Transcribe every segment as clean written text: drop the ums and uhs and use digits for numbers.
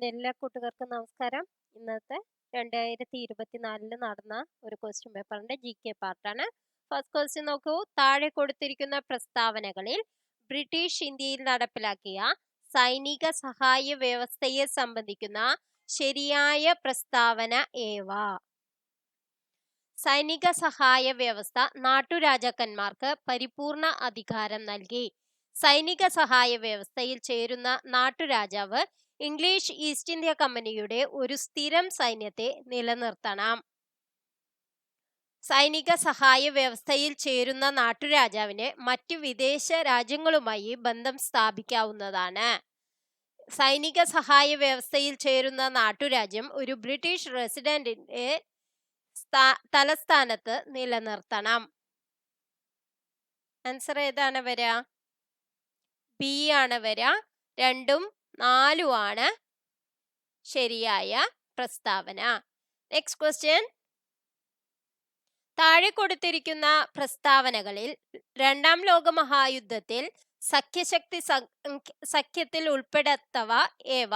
എല്ലാ കൂട്ടുകാർക്കും നമസ്കാരം. ഇന്നത്തെ 2024 നടന്ന ഒരു ക്വസ്റ്റ്യൻ പേപ്പറിന്റെ GK പാർട്ടാണ്. ഫസ്റ്റ് ക്വസ്റ്റ്യൻ നോക്കൂ. താഴെ കൊടുത്തിരിക്കുന്ന പ്രസ്താവനകളിൽ ബ്രിട്ടീഷ് ഇന്ത്യയിൽ നടപ്പിലാക്കിയ സൈനിക സഹായ വ്യവസ്ഥയെ സംബന്ധിക്കുന്ന ശരിയായ പ്രസ്താവന ഏവ? സൈനിക സഹായ വ്യവസ്ഥ നാട്ടുരാജാക്കന്മാർക്ക് പരിപൂർണ അധികാരം നൽകി. സൈനിക സഹായ വ്യവസ്ഥയിൽ ചേരുന്ന നാട്ടുരാജാവ് ഇംഗ്ലീഷ് ഈസ്റ്റ് ഇന്ത്യ കമ്പനിയുടെ ഒരു സ്ഥിരം സൈന്യത്തെ നിലനിർത്തണം. സൈനിക സഹായ വ്യവസ്ഥയിൽ ചേരുന്ന നാട്ടുരാജാവിന് മറ്റു വിദേശ രാജ്യങ്ങളുമായി ബന്ധം സ്ഥാപിക്കാവുന്നതാണ്. സൈനിക സഹായ വ്യവസ്ഥയിൽ ചേരുന്ന നാട്ടുരാജ്യം ഒരു ബ്രിട്ടീഷ് റെസിഡന്റിന്റെ തലസ്ഥാനത്ത് നിലനിർത്തണം. ആൻസർ ഏതാണ് വരിക? ബി ആണ് വരിക. 2ഉം 4ഉം ആണ് ശരിയായ പ്രസ്താവന. Next question. താഴെ കൊടുത്തിരിക്കുന്ന പ്രസ്താവനകളിൽ രണ്ടാം ലോക മഹായുദ്ധത്തിൽ സഖ്യത്തിൽ ഉൾപ്പെടാത്തവ ഏവ?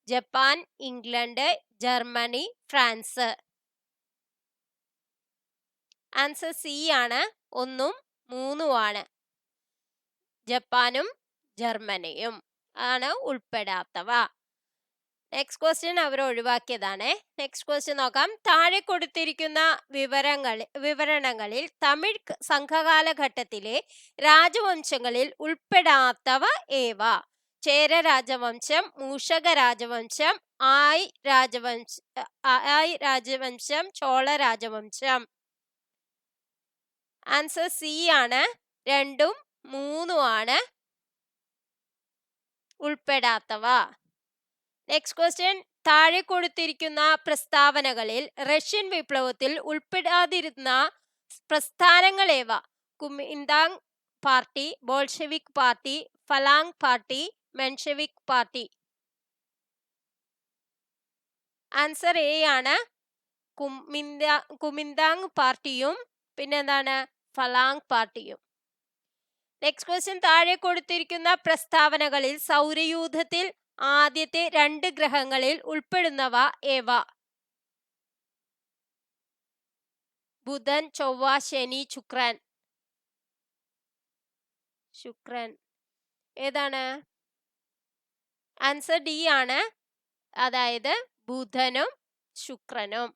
Japan, England, Germany, France. Answer C ആണ്. 1ഉം 3ഉം ആണ്. ജപ്പാനും ജർമ്മനിയും ആണ് ഉൾപ്പെടാത്തവ. നെക്സ്റ്റ് ക്വസ്റ്റ്യൻ അവർ ഒഴിവാക്കിയതാണ്. നെക്സ്റ്റ് ക്വസ്റ്റ്യൻ നോക്കാം. താഴെ കൊടുത്തിരിക്കുന്ന വിവരണങ്ങളിൽ തമിഴ് സംഘകാലഘട്ടത്തിലെ രാജവംശങ്ങളിൽ ഉൾപ്പെടാത്തവ ഏവ? ചേര രാജവംശം, മൂഷക രാജവംശം, ആയ് രാജവംശം, ചോള രാജവംശം. ആൻസർ സി ആണ്. 2ഉം 3ഉം ആണ് ഉൾപ്പെടാത്തവ. Next question. താഴെ കൊടുത്തിരിക്കുന്ന പ്രസ്താവനകളിൽ റഷ്യൻ വിപ്ലവത്തിൽ ഉൾപ്പെടാതിരുന്ന പ്രസ്ഥാനങ്ങൾ ഏവ? Kuomintang party, Bolshevik party, Falange party, Menshevik party. Answer A ആണ്. കുമിന്താങ് പാർട്ടിയും പിന്നെന്താണ് ഫലാങ് പാർട്ടിയും. Next question. താഴെ കൊടുത്തിരിക്കുന്ന പ്രസ്താവനകളിൽ സൗരയൂഥത്തിൽ ആദ്യത്തെ 2 ഗ്രഹങ്ങളിൽ ഉൾപ്പെടുന്നവ ഏവ? ബുധൻ, ചൊവ്വ, ശനി, ശുക്രൻ. ഏതാണ്? ആൻസർ ഡി ആണ്. അതായത് ബുധനും ശുക്രനും.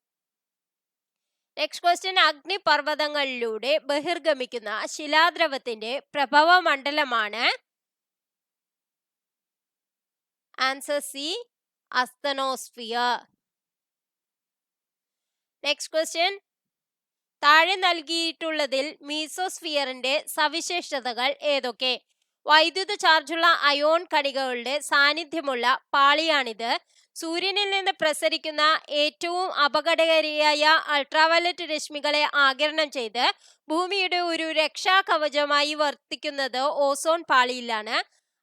Next question. അഗ്നിപർവ്വതങ്ങളിലൂടെ ബഹിർഗമിക്കുന്ന ശിലാദ്രവത്തിന്റെ പ്രഭവ മണ്ഡലമാണ്? Answer C, asthenosphere. Next question. താഴെ നൽകിയിട്ടുള്ളതിൽ മീസോസ്ഫിയറിന്റെ സവിശേഷതകൾ ഏതൊക്കെ? വൈദ്യുത ചാർജുള്ള അയോൺ കണികകളുടെ സാന്നിധ്യമുള്ള പാളിയാണിത്. സൂര്യനിൽ നിന്ന് പ്രസരിക്കുന്ന ഏറ്റവും അപകടകാരിയായ അൾട്രാവയലറ്റ് രശ്മികളെ ആഗിരണം ചെയ്ത് ഭൂമിയുടെ ഒരു രക്ഷാ കവചമായി വർത്തിക്കുന്നത് ഓസോൺ പാളിയിലാണ്.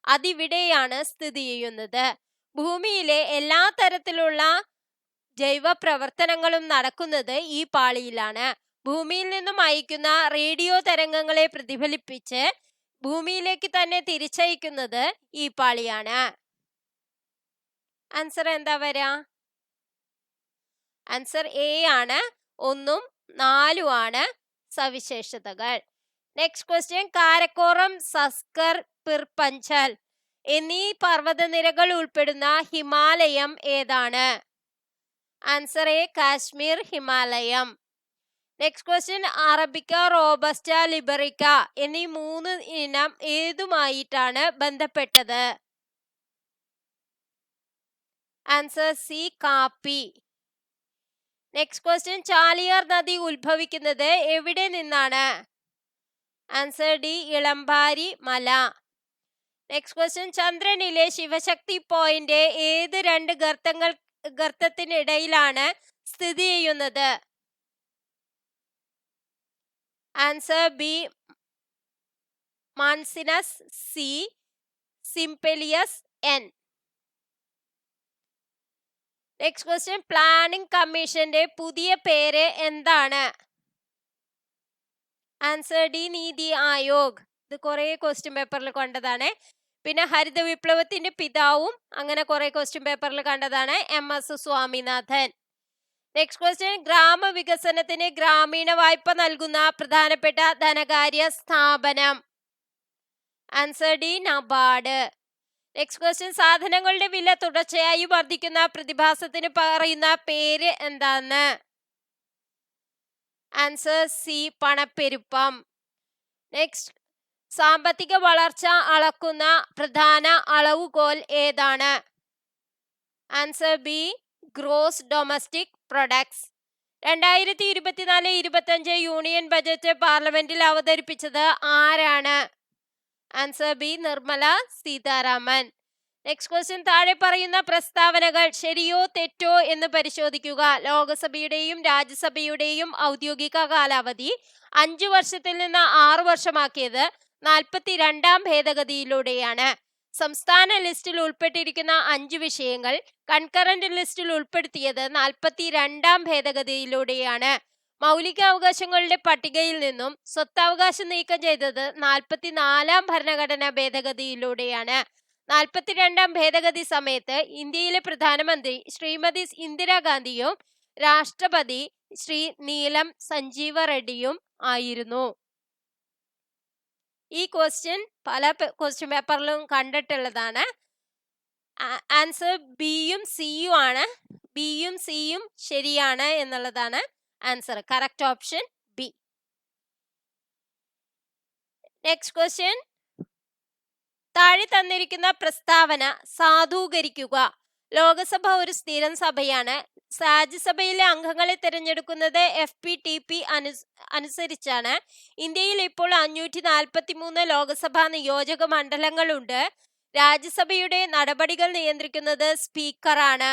അതിവിടെയാണ് സ്ഥിതി ചെയ്യുന്നത്. ഭൂമിയിലെ എല്ലാ തരത്തിലുള്ള ജൈവ പ്രവർത്തനങ്ങളും നടക്കുന്നത് ഈ പാളിയിലാണ്. ഭൂമിയിൽ നിന്നും അയക്കുന്ന റേഡിയോ തരംഗങ്ങളെ പ്രതിഫലിപ്പിച്ച് ഭൂമിയിലേക്ക് തന്നെ തിരിച്ചയക്കുന്നത് ഈ പാളിയാണ്. ആൻസർ എന്താ വരാ? ആൻസർ എ ആണ്. 1ഉം 4ഉം ആണ് സവിശേഷതകൾ. Next question. കാരക്കോറം, സസ്കർ, പിർ പഞ്ചൽ എന്നീ പർവ്വതനിരകൾ ഉൾപ്പെടുന്ന ഹിമാലയം ഏതാണ്? ആൻസർ എ, കാശ്മീർ ഹിമാലയം. Next question. Arabica, robusta, liberica എന്നീ 3 ഇനം ഏതുമായിട്ടാണ് ബന്ധപ്പെട്ടത്? ആൻസർ സി, കാപ്പി. Next question. ചാലിയാർ നദി ഉത്ഭവിക്കുന്നത് എവിടെ നിന്നാണ്? ആൻസർ ഡി, ഇളമ്പാരി മല. Next question. ചന്ദ്രനിലെ ശിവശക്തി പോയിന്റ് ഏത് 2 ഗർത്തത്തിനിടയിലാണ് സ്ഥിതി ചെയ്യുന്നത്? Answer B, Manzinus. C, Simpelius. N. Next question. Planning കമ്മീഷന്റെ പുതിയ പേര് എന്താണ്? Answer D, NITI Aayog. ഇത് കുറെ ക്വസ്റ്റ്യൻ പേപ്പറിൽ കണ്ടതാണ്. പിന്നെ ഹരിത വിപ്ലവത്തിന്റെ പിതാവും അങ്ങനെ കുറെ ക്വസ്റ്റ്യൻ പേപ്പറിൽ കണ്ടതാണ് MS സ്വാമിനാഥൻ. നെക്സ്റ്റ് ക്വസ്റ്റ്യൻ, ഗ്രാമവികസനത്തിന് ഗ്രാമീണ വായ്പ നൽകുന്ന പ്രധാനപ്പെട്ട ധനകാര്യ സ്ഥാപനം. Answer D, NABARD. Next question, സാധനങ്ങളുടെ വില തുടർച്ചയായി വർദ്ധിക്കുന്ന പ്രതിഭാസത്തിന് പറയുന്ന പേര് എന്താന്ന്? ആൻസർ സി, പണപ്പെരുപ്പം. നെക്സ്റ്റ്, സാമ്പത്തിക വളർച്ച അളക്കുന്ന പ്രധാന അളവുകോൽ ഏതാണ്? Answer B, gross domestic products. 2024-25 union budget പാർലമെന്റിൽ അവതരിപ്പിച്ചത് ആരാണ്? Answer B, Nirmala Sitharaman. Next question, താഴെ പറയുന്ന പ്രസ്താവനകൾ ശരിയോ തെറ്റോ എന്ന് പരിശോധിക്കുക. ലോകസഭയുടെയും രാജ്യസഭയുടെയും ഔദ്യോഗിക കാലാവധി 5 വർഷത്തിൽ നിന്ന് 6 വർഷമാക്കിയത് 42ാം ഭേദഗതിയിലൂടെയാണ്. സംസ്ഥാന ലിസ്റ്റിൽ ഉൾപ്പെട്ടിരിക്കുന്ന 5 വിഷയങ്ങൾ കൺകറന്റ് ലിസ്റ്റിൽ ഉൾപ്പെടുത്തിയത് 42ാം ഭേദഗതിയിലൂടെയാണ്. മൗലികാവകാശങ്ങളുടെ പട്ടികയിൽ നിന്നും സ്വത്തവകാശം നീക്കം ചെയ്തത് 44ാം ഭരണഘടനാ ഭേദഗതിയിലൂടെയാണ്. 42ാം ഭേദഗതി സമയത്ത് ഇന്ത്യയിലെ പ്രധാനമന്ത്രി ശ്രീമതി ഇന്ദിരാഗാന്ധിയും രാഷ്ട്രപതി ശ്രീ നീലം സഞ്ജീവ റെഡ്ഡിയും ആയിരുന്നു. ഈ ക്വസ്റ്റ്യൻ പല ക്വസ്റ്റ്യൻ പേപ്പറിലും കണ്ടിട്ടുള്ളതാണ്. ആൻസർ ബിയും സിയും ആണ്. ബിയും സിയും ശരിയാണ് എന്നുള്ളതാണ് answer. Correct option B. Next question, താഴെ തന്നിരിക്കുന്ന പ്രസ്താവന സാധൂകരിക്കുക. ലോകസഭ ഒരു സ്ഥിരം സഭയാണ്. രാജ്യസഭയിലെ അംഗങ്ങളെ തിരഞ്ഞെടുക്കുന്നത് FPTP അനുസരിച്ചാണ്. ഇന്ത്യയിൽ ഇപ്പോൾ 543 ലോകസഭാ നിയോജക മണ്ഡലങ്ങളുണ്ട്. രാജ്യസഭയുടെ നടപടികൾ നിയന്ത്രിക്കുന്നത് സ്പീക്കറാണ്.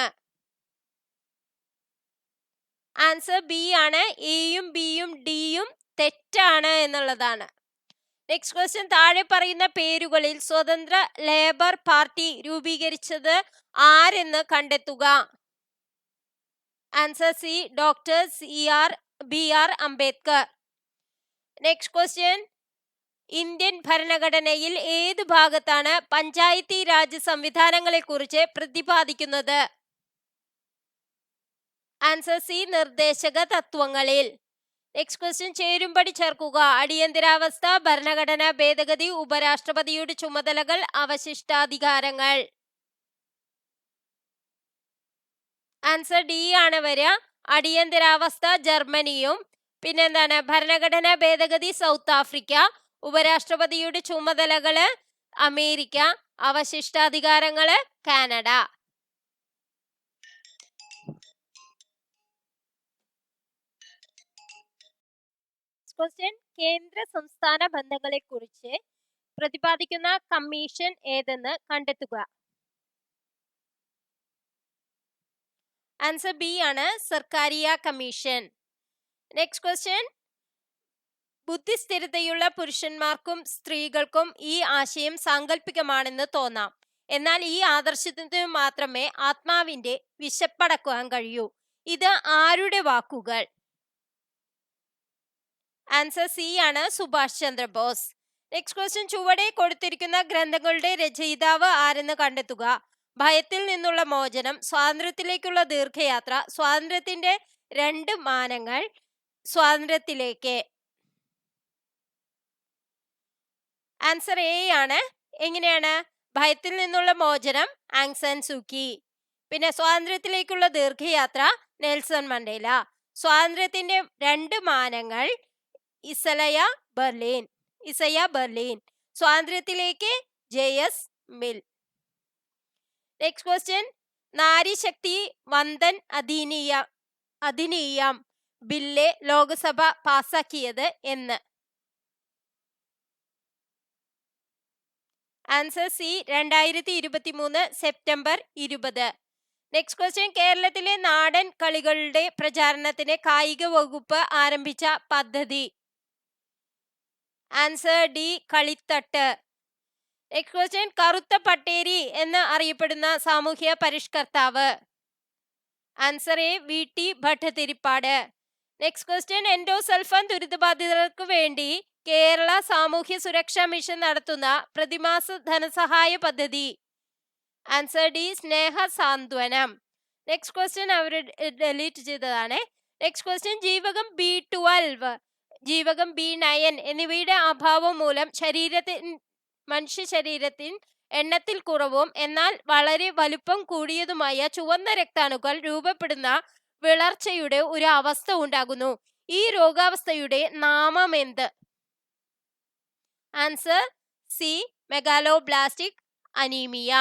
ആൻസർ ബി ആണ്. എയും ബിയും ഡിയും തെറ്റാണ് എന്നുള്ളതാണ്. നെക്സ്റ്റ് ക്വസ്റ്റ്യൻ, താഴെ പറയുന്ന പേരുകളിൽ സ്വതന്ത്ര ലേബർ പാർട്ടി രൂപീകരിച്ചത് ആരെന്ന് കണ്ടെത്തുക. Answer C, doctor BR Ambedkar. Next question, Indian ഭരണഘടനയിൽ ഏത് ഭാഗത്താണ് പഞ്ചായത്തി രാജ് സംവിധാനങ്ങളെ കുറിച്ച് പ്രതിപാദിക്കുന്നത്? ആൻസർ സി, നിർദ്ദേശക തത്വങ്ങളിൽ. നെക്സ്റ്റ് ക്വസ്റ്റ്യൻ, ചേരുംപടി ചേർക്കുക. അടിയന്തരാവസ്ഥ, ഭരണഘടനാ ഭേദഗതി, ഉപരാഷ്ട്രപതിയുടെ ചുമതലകൾ, അവശിഷ്ടാധികാരങ്ങൾ. ആൻസർ ഡി ആണ് വരിക. അടിയന്തരാവസ്ഥ ജർമ്മനിയും, പിന്നെന്താണ് ഭരണഘടനാ ഭേദഗതി സൗത്ത് ആഫ്രിക്ക, ഉപരാഷ്ട്രപതിയുടെ ചുമതലകള് അമേരിക്ക, അവശിഷ്ടാധികാരങ്ങള് കാനഡ. ക്വസ്റ്റ്യൻ, കേന്ദ്ര സംസ്ഥാന ബന്ധങ്ങളെ കുറിച്ച് പ്രതിപാദിക്കുന്ന കമ്മീഷൻ ഏതെന്ന് കണ്ടെത്തുക. ആൻസർ ബി ആണ്, സർക്കാരിയ കമ്മീഷൻ. നെക്സ്റ്റ് ക്വസ്റ്റ്യൻ, ബുദ്ധിസ്ഥിരതയുള്ള പുരുഷന്മാർക്കും സ്ത്രീകൾക്കും ഈ ആശയം സാങ്കല്പികമാണെന്ന് തോന്നാം. എന്നാൽ ഈ ആദർശത്തിന് മാത്രമേ ആത്മാവിന്റെ വിശപ്പടക്കുവാൻ കഴിയൂ. ഇത് ആരുടെ വാക്കുകൾ? ആൻസർ സി ആണ്, സുഭാഷ് ചന്ദ്രബോസ്. നെക്സ്റ്റ് ക്വസ്റ്റ്യൻ, ചുവടെ കൊടുത്തിരിക്കുന്ന ഗ്രന്ഥങ്ങളുടെ രചയിതാവ് ആരെന്ന് കണ്ടെത്തുക. ഭയത്തിൽ നിന്നുള്ള മോചനം, സ്വാതന്ത്ര്യത്തിലേക്കുള്ള ദീർഘയാത്ര, സ്വാതന്ത്ര്യത്തിന്റെ 2 മാനങ്ങൾ, സ്വാതന്ത്ര്യത്തിലേക്ക്. ആൻസർ എ ആണ്. എങ്ങനെയാണ്? ഭയത്തിൽ നിന്നുള്ള മോചനം ആങ് സാൻ സൂക്കി, പിന്നെ സ്വാതന്ത്ര്യത്തിലേക്കുള്ള ദീർഘയാത്ര നെൽസൺ മണ്ടേല, സ്വാതന്ത്ര്യത്തിന്റെ 2 മാനങ്ങൾ ഇസയ ബെർലിൻ, സ്വാതന്ത്ര്യത്തിലേക്ക് JS Mill. Next question, Nari Shakti Vandan Adhiniyam bill Lok Sabha പാസാക്കിയത് എന്ന്? Answer C, 2023 September 20. Next question, കേരളത്തിലെ നാടൻ കളികളുടെ പ്രചാരണത്തിന് കായിക വകുപ്പ് ആരംഭിച്ച പദ്ധതി? Answer D, Kalithattu. Next question, കറുത്ത പട്ടേരി എന്ന് അറിയപ്പെടുന്ന സാമൂഹ്യ പരിഷ്കർത്താവ്? Answer A, VT Bhattathiripad. Next question, endosulfan ദുരിതബാധിതർക്ക് വേണ്ടി കേരള സാമൂഹ്യ സുരക്ഷാ മിഷൻ നടത്തുന്ന പ്രതിമാസ ധനസഹായ പദ്ധതി? Answer D, Sneha Santhwanam. Next question അവർ ഡിലീറ്റ് ചെയ്തതാണ്. നെക്സ്റ്റ് ക്വസ്റ്റ്യൻ, ജീവകം B12, ജീവകം B9 എന്നിവയുടെ അഭാവം മൂലം മനുഷ്യ ശരീരത്തിൽ എണ്ണത്തിൽ കുറവും എന്നാൽ വളരെ വലുപ്പം കൂടിയതുമായ ചുവന്ന രക്താണുക്കൾ രൂപപ്പെടുന്ന വിളർച്ചയുടെ ഒരു അവസ്ഥ ഉണ്ടാകുന്നു. ഈ രോഗാവസ്ഥയുടെ നാമം എന്ത്? Answer C, megaloblastic anaemia.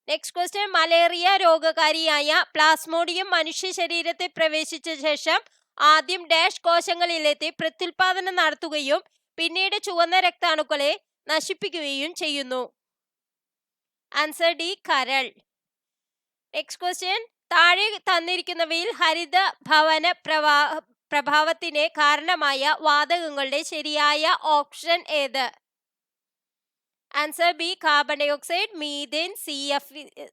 Next question, malaria രോഗകാരിയായ പ്ലാസ്മോഡിയം മനുഷ്യ ശരീരത്തിൽ പ്രവേശിച്ച ശേഷം ആദ്യം ഡാഷ് കോശങ്ങളിലെത്തി പ്രത്യുൽപാദനം നടത്തുകയും പിന്നീട് ചുവന്ന രക്താണുക്കളെ നശിപ്പിക്കുകയും ചെയ്യുന്നു. ആൻസർ ഡി, കരൾ. നെക്സ്റ്റ് ക്വസ്റ്റ്യൻ, താഴെ തന്നിരിക്കുന്നവയിൽ ഹരിത ഭവന പ്രഭാവത്തിന് കാരണമായ വാതകങ്ങളുടെ ശരിയായ ഓപ്ഷൻ ഏത്? Answer B, carbon dioxide, methane,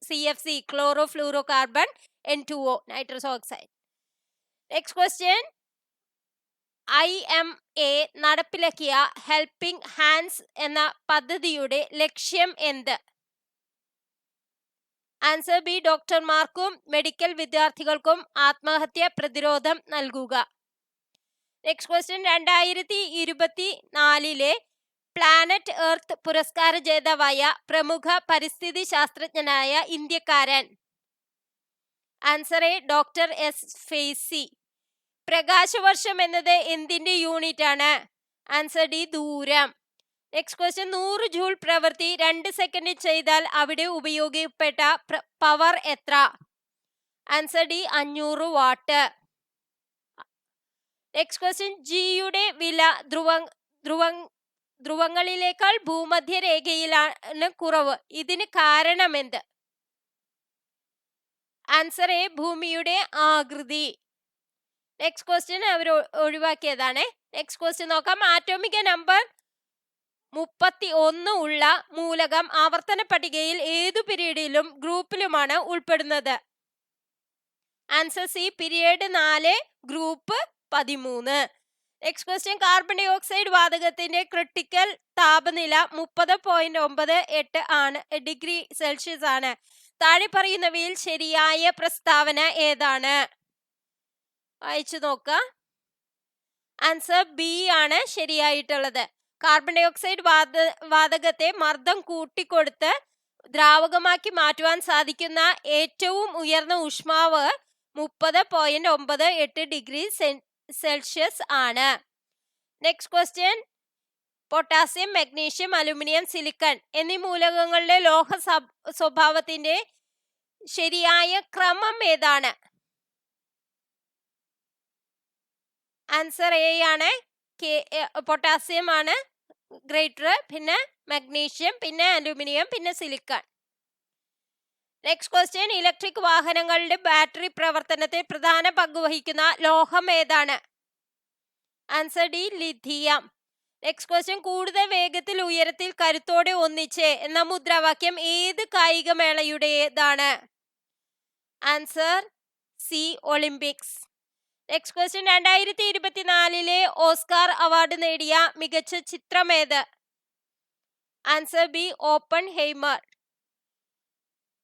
CFC chlorofluorocarbon, N2O nitrous oxide. Next question, IMA നടപ്പിലാക്കിയ ഹെൽപ്പിംഗ് ഹാൻഡ്സ് എന്ന പദ്ധതിയുടെ ലക്ഷ്യം എന്ത്? ആൻസർ ബി, ഡോക്ടർമാർക്കും മെഡിക്കൽ വിദ്യാർത്ഥികൾക്കും ആത്മഹത്യ പ്രതിരോധം നൽകുക. നെക്സ്റ്റ് ക്വസ്റ്റ്യൻ, 2024 പ്ലാനറ്റ് എർത്ത് പുരസ്കാര ജേതാവായ പ്രമുഖ പരിസ്ഥിതി ശാസ്ത്രജ്ഞനായ ഇന്ത്യക്കാരൻ? Answer A, doctor S. ഫേസി. പ്രകാശവർഷം എന്നത് എന്തിന്റെ യൂണിറ്റ് ആണ്? ആൻസർ ഡി, ദൂരം. നെക്സ്റ്റ് ക്വസ്റ്റ്യൻ, 100 ജൂൾ പ്രവൃത്തി 2 സെക്കൻഡിൽ ചെയ്താൽ അവിടെ ഉപയോഗിക്കപ്പെട്ട പവർ എത്ര? Answer D, 500 what. Next question, ജിയുടെ വില ധ്രുവങ്ങളിലേക്കാൾ ഭൂമധ്യരേഖയിലാണ് കുറവ്. ഇതിന് കാരണം എന്ത്? ആൻസർ എ, ഭൂമിയുടെ ആകൃതി. നെക്സ്റ്റ് ക്വസ്റ്റ്യൻ അവർ ഒഴിവാക്കിയതാണ്. നെക്സ്റ്റ് ക്വസ്റ്റ്യൻ നോക്കാം. ആറ്റോമിക നമ്പർ 31 ഉള്ള മൂലകം ആവർത്തന പട്ടികയിൽ ഏതു പീരീഡിലും ഗ്രൂപ്പിലുമാണ് ഉൾപ്പെടുന്നത്? Answer C, period 4, group 13. Next question, carbon dioxide വാതകത്തിന്റെ ക്രിട്ടിക്കൽ താപനില 30.98 ഡിഗ്രി സെൽഷ്യസ് ആണ്. താഴെ പറയുന്നവയിൽ ശരിയായ പ്രസ്താവന ഏതാണ്? വായിച്ചു നോക്കുക. ആൻസർ ബി ആണ് ശരിയായിട്ടുള്ളത്. കാർബൺ ഡൈ ഓക്സൈഡ് വാതകത്തെ മർദ്ദം കൂട്ടിക്കൊടുത്ത് ദ്രാവകമാക്കി മാറ്റുവാൻ സാധിക്കുന്ന ഏറ്റവും ഉയർന്ന ഊഷ്മാവ് 30.98 ഡിഗ്രി സെൽഷ്യസ് ആണ്. Next question, potassium, magnesium, aluminium, silicon എന്നീ മൂലകങ്ങളുടെ ലോഹ സ്വഭാവത്തിന്റെ ശരിയായ ക്രമം ഏതാണ്? ആൻസർ എ ആണ്, പൊട്ടാസ്യം ആണ് ഗ്രേറ്റർ, പിന്നെ മഗ്നീഷ്യം, പിന്നെ അലുമിനിയം, പിന്നെ സിലിക്കൺ. നെക്സ്റ്റ് ക്വസ്റ്റ്യൻ, ഇലക്ട്രിക് വാഹനങ്ങളുടെ ബാറ്ററി പ്രവർത്തനത്തിൽ പ്രധാന പങ്ക് വഹിക്കുന്ന ലോഹം ഏതാണ്? Answer D, lithium. Next question, കൂടുതൽ വേഗത്തിൽ ഉയരത്തിൽ കരുത്തോടെ ഒന്നിച്ച് എന്ന മുദ്രാവാക്യം ഏത് കായികമേളയുടേതാണ്? Answer C, Olympics. Next question, 2024 Oscar award നേടിയ മികച്ച ചിത്രം ഏത്? Answer B, Oppenheimer.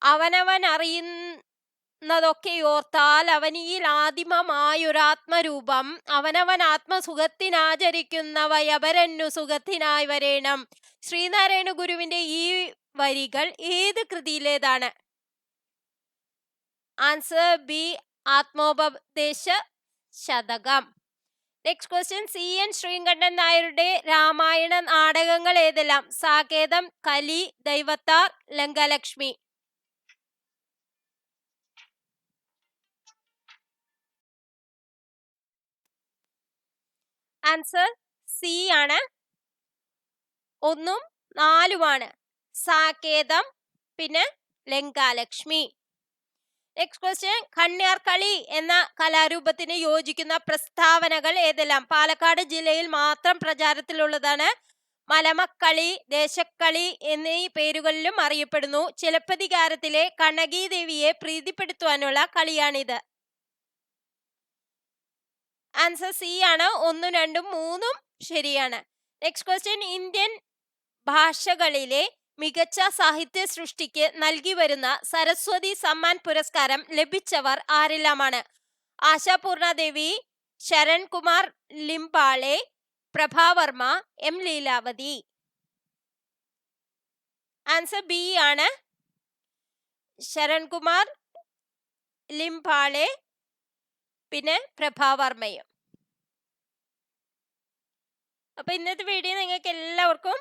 അവനവൻ അറിയുന്നതൊക്കെ ഓർത്താൽ അവനിയിൽ ആദിമമായൊരാത്മരൂപം അവനവൻ ആത്മസുഖത്തിനാചരിക്കുന്നവയപരന്നു സുഖത്തിനായി വരേണം. ശ്രീനാരായണ ഗുരുവിന്റെ ഈ വരികൾ ഏത് കൃതിയിലേതാണ്? ആൻസർ ബി, ആത്മോപദേശ ശതകം. നെക്സ്റ്റ് ക്വസ്റ്റ്യൻ, CN ശ്രീകണ്ഠൻ നായരുടെ രാമായണ നാടകങ്ങൾ ഏതെല്ലാം? സാകേതം, കലി, ദൈവത്താർ, ലങ്കലക്ഷ്മി. ആൻസർ സി ആണ്, 1ഉം 4ഉമാണ്. സാകേതം, പിന്നെ ലങ്കാലക്ഷ്മി. നെക്സ്റ്റ് ക്വസ്റ്റ്യൻ, കണ്യാർകളി എന്ന കലാരൂപത്തിന് യോജിക്കുന്ന പ്രസ്താവനകൾ ഏതെല്ലാം? പാലക്കാട് ജില്ലയിൽ മാത്രം പ്രചാരത്തിലുള്ളതാണ്. മലമക്കളി, ദേശക്കളി എന്നീ പേരുകളിലും അറിയപ്പെടുന്നു. ചിലപ്പതികാരത്തിലെ കണ്ണകി ദേവിയെ പ്രീതിപ്പെടുത്തുവാനുള്ള കളിയാണിത്. ആൻസർ സി ആണ്, 1, 2, 3 ശരിയാണ്. നെക്സ്റ്റ് ക്വസ്റ്റ്യൻ, ഇന്ത്യൻ ഭാഷകളിലെ മികച്ച സാഹിത്യ സൃഷ്ടിക്ക് നൽകി വരുന്ന സരസ്വതി സമ്മാൻ പുരസ്കാരം ലഭിച്ചവർ ആരെല്ലാമാണ്? Ashapurna Devi, Sharan Kumar Limbale, Prabha Varma, M Leelavathi. Answer B ആണ്, ശരൺ കുമാർ ലിംബാളെ പിന്നെ പ്രഭാവർമ്മയും. അപ്പൊ ഇന്നത്തെ വീഡിയോ നിങ്ങൾക്ക് എല്ലാവർക്കും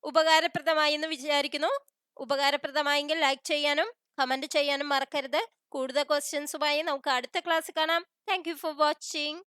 ഉപകാരപ്രദമായി എന്ന് വിചാരിക്കുന്നു. ഉപകാരപ്രദമായെങ്കിൽ ലൈക്ക് ചെയ്യാനും കമന്റ് ചെയ്യാനും മറക്കരുത്. കൂടുതൽ ക്വസ്റ്റ്യൻസുമായി നമുക്ക് അടുത്ത ക്ലാസ് കാണാം. Thank you for watching.